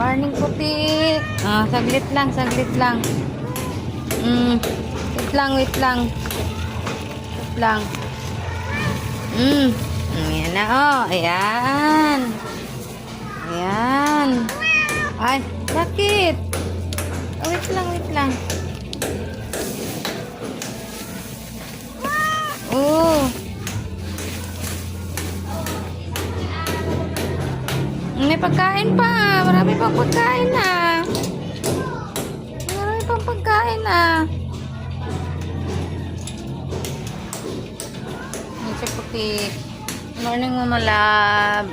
Morning puti. Saglit lang, saglit lang. Wait lang, wait lang. Wait lang. Ayan na, oh. Ayan. Ayan. Ay, bakit? Oh, wait lang, wait lang. Oh. May pagkain pa. Marami pang pagkain na. Marami pang pagkain na. Si Puti. Morning, Mama Love.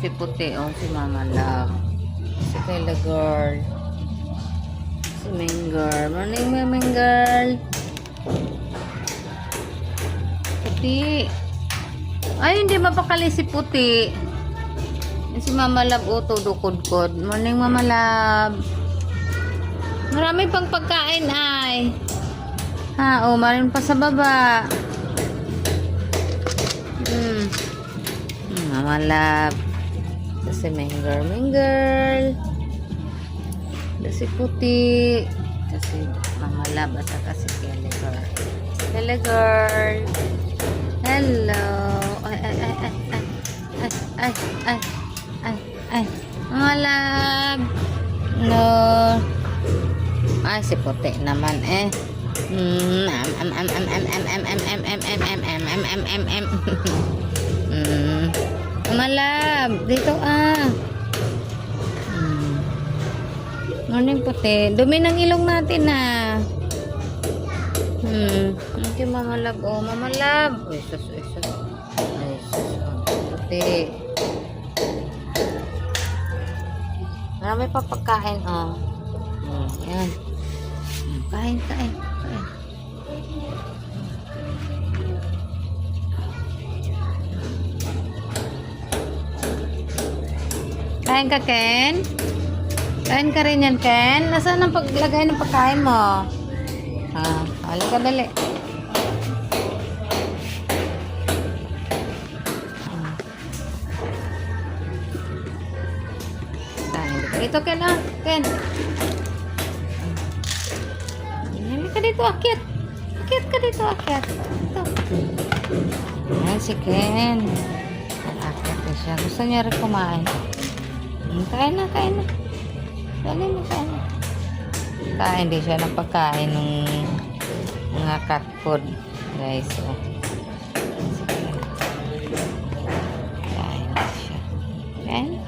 Si Puti, oh. Si Mama Love. Si Kayla Girl. Si Ming Girl. Morning, Ming Girl. Puti. Ay, hindi mapakali si Puti. Si Mama Love, tudukod-kod. Morning, Mama Love. Marami pang pagkain, ay. Marin pa sa baba. Mama Love. Si Mingirl, Mingirl. Si Puti. Si Mama Love at saka si Kelly Girl. Kelly Girl. Hello. Ay, Mama Love. No. Ay, si Puti naman eh. Mama Love, dito Morning Puti. Dumi ng ilong natin Okay, Mama Love. Oh, Mama Love. Ay, sus. Puti. Marami pa pagkain, Ayan. Kain. Kain ka, Ken? Kain ka rin yan, Ken? Nasaan ang paglagay ng pagkain mo? Halika dali. Ito, Ken, Ken. Halika dito, akyat. Akyat ka dito, akyat. Ito. Ayan si Ken. Akyat na siya. Gusto niya rin kumain. Kain na. Dali na, kain na. Kain din siya ng pagkain ng mga cat food. Guys, Kain na siya. Kain.